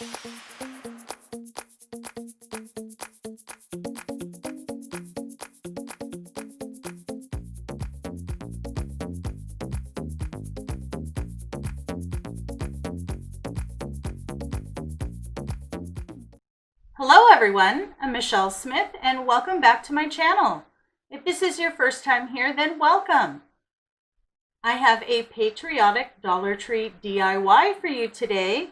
Hello everyone, I'm Michelle Smith and welcome back to my channel. If this is your first time here, then welcome. I have a patriotic Dollar Tree DIY for you today.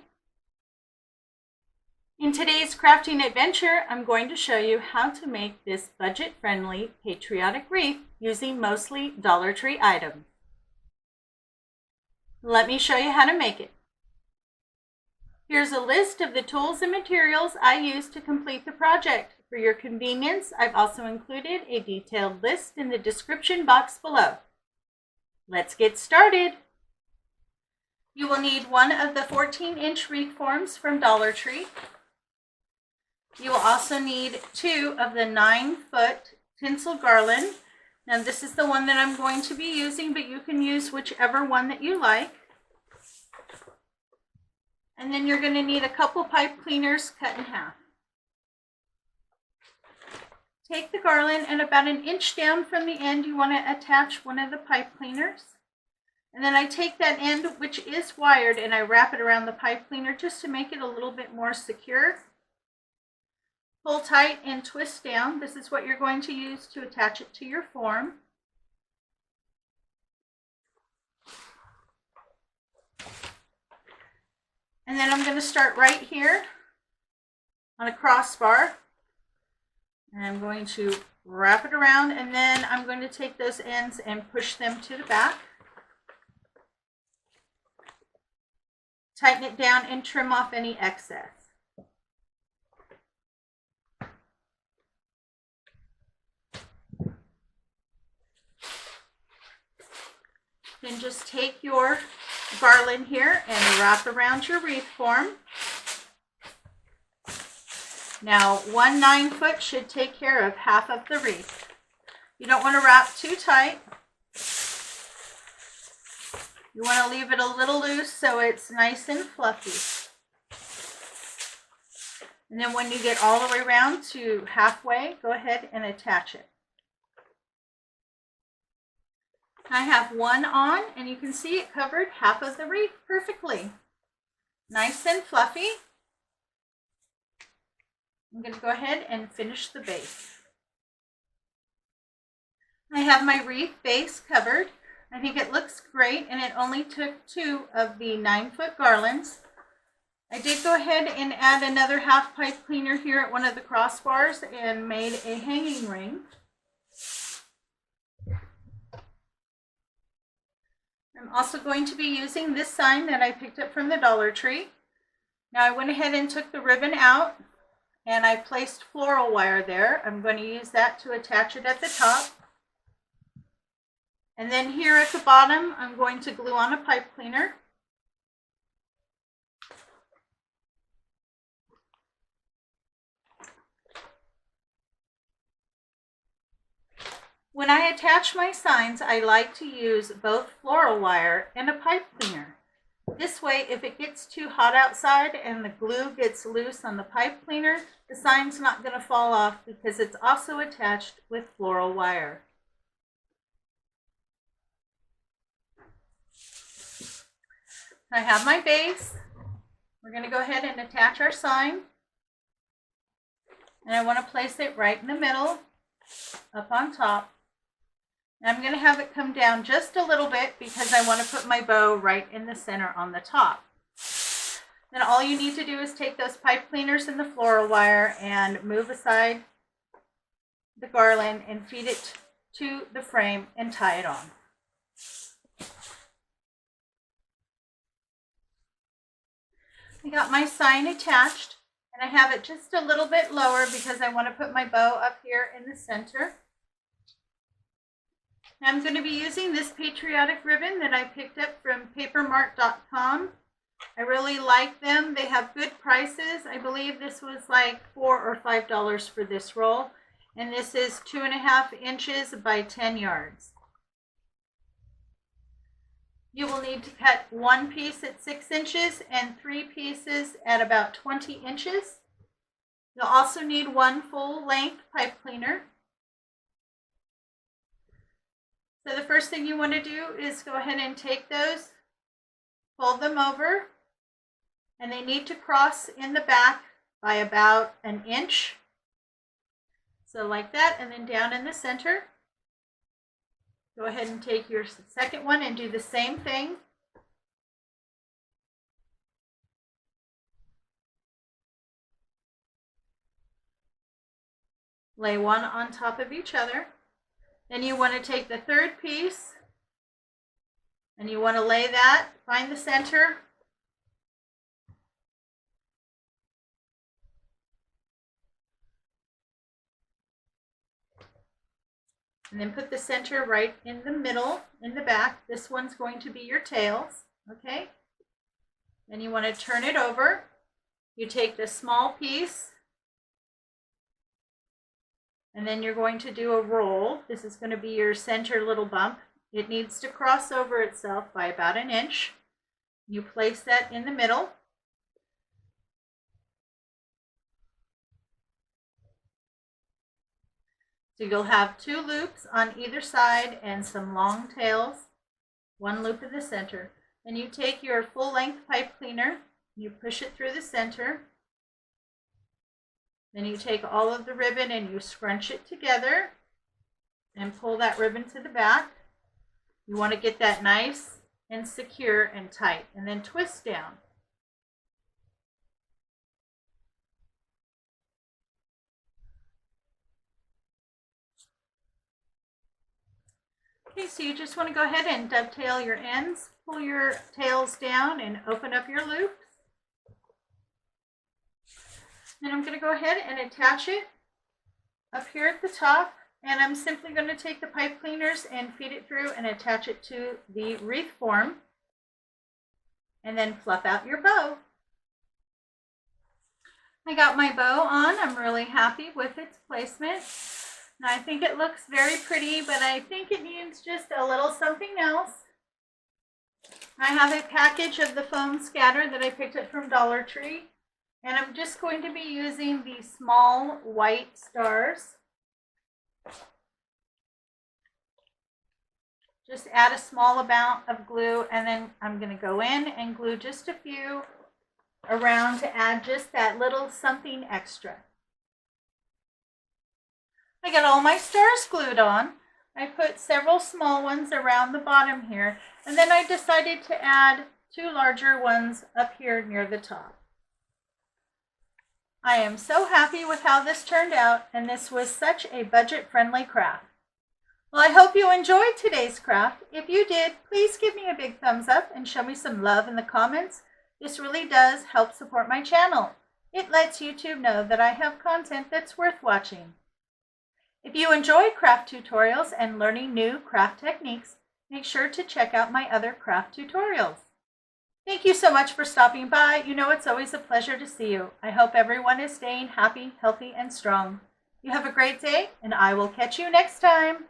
In today's crafting adventure, I'm going to show you how to make this budget-friendly patriotic wreath using mostly Dollar Tree items. Let me show you how to make it. Here's a list of the tools and materials I used to complete the project. For your convenience, I've also included a detailed list in the description box below. Let's get started. You will need one of the 14-inch wreath forms from Dollar Tree. You will also need 2 of the 9-foot tinsel garland. Now this is the one that I'm going to be using, but you can use whichever one that you like. And then you're going to need a couple pipe cleaners cut in half. Take the garland and about 1 inch down from the end, you want to attach one of the pipe cleaners. And then I take that end, which is wired, and I wrap it around the pipe cleaner just to make it a little bit more secure. Pull tight and twist down. This is what you're going to use to attach it to your form. And then I'm going to start right here on a crossbar. And I'm going to wrap it around, and then I'm going to take those ends and push them to the back. Tighten it down and trim off any excess. Then just take your garland here and wrap around your wreath form. Now, 1 9-foot should take care of half of the wreath. You don't want to wrap too tight. You want to leave it a little loose so it's nice and fluffy. And then when you get all the way around to halfway, go ahead and attach it. I have one on, and you can see it covered half of the wreath perfectly. Nice and fluffy. I'm going to go ahead and finish the base. I have my wreath base covered. I think it looks great, and it only took 2 of the 9-foot garlands. I did go ahead and add another half pipe cleaner here at one of the crossbars and made a hanging ring. I'm also going to be using this sign that I picked up from the Dollar Tree. Now I went ahead and took the ribbon out and I placed floral wire there. I'm going to use that to attach it at the top. And then here at the bottom, I'm going to glue on a pipe cleaner. When I attach my signs, I like to use both floral wire and a pipe cleaner. This way, if it gets too hot outside and the glue gets loose on the pipe cleaner, the sign's not going to fall off because it's also attached with floral wire. I have my base. We're going to go ahead and attach our sign. And I want to place it right in the middle, up on top. And I'm going to have it come down just a little bit because I want to put my bow right in the center on the top. Then all you need to do is take those pipe cleaners and the floral wire and move aside the garland and feed it to the frame and tie it on. I got my sign attached, and I have it just a little bit lower because I want to put my bow up here in the center. I'm going to be using this patriotic ribbon that I picked up from papermart.com. I really like them. They have good prices. I believe this was like $4 or $5 for this roll. And this is 2.5 inches by 10 yards. You will need to cut one piece at 6 inches and 3 pieces at about 20 inches. You'll also need one full length pipe cleaner. So the first thing you want to do is go ahead and take those, fold them over, and they need to cross in the back by about an inch. So like that, and then down in the center. Go ahead and take your second one and do the same thing. Lay one on top of each other. Then you want to take the third piece and you want to lay that, find the center. And then put the center right in the middle, in the back. This one's going to be your tails, okay? Then you want to turn it over. You take the small piece, and then you're going to do a roll. This is going to be your center little bump. It needs to cross over itself by about an inch. You place that in the middle. So you'll have 2 loops on either side and some long tails, 1 loop in the center. Then you take your full length pipe cleaner, you push it through the center. Then you take all of the ribbon and you scrunch it together and pull that ribbon to the back. You want to get that nice and secure and tight, and then twist down. Okay, so you just want to go ahead and dovetail your ends, pull your tails down and open up your loops. Then I'm going to go ahead and attach it up here at the top, and I'm simply going to take the pipe cleaners and feed it through and attach it to the wreath form, and then fluff out your bow. I got my bow on. I'm really happy with its placement. And I think it looks very pretty, but I think it needs just a little something else. I have a package of the foam scatter that I picked up from Dollar Tree, and I'm just going to be using the small white stars. Just add a small amount of glue, and then I'm going to go in and glue just a few around to add just that little something extra. I got all my stars glued on. I put several small ones around the bottom here, and then I decided to add 2 larger ones up here near the top. I am so happy with how this turned out, and this was such a budget-friendly craft. Well, I hope you enjoyed today's craft. If you did, please give me a big thumbs up and show me some love in the comments. This really does help support my channel. It lets YouTube know that I have content that's worth watching. If you enjoy craft tutorials and learning new craft techniques, make sure to check out my other craft tutorials. Thank you so much for stopping by. You know it's always a pleasure to see you. I hope everyone is staying happy, healthy, and strong. You have a great day, and I will catch you next time.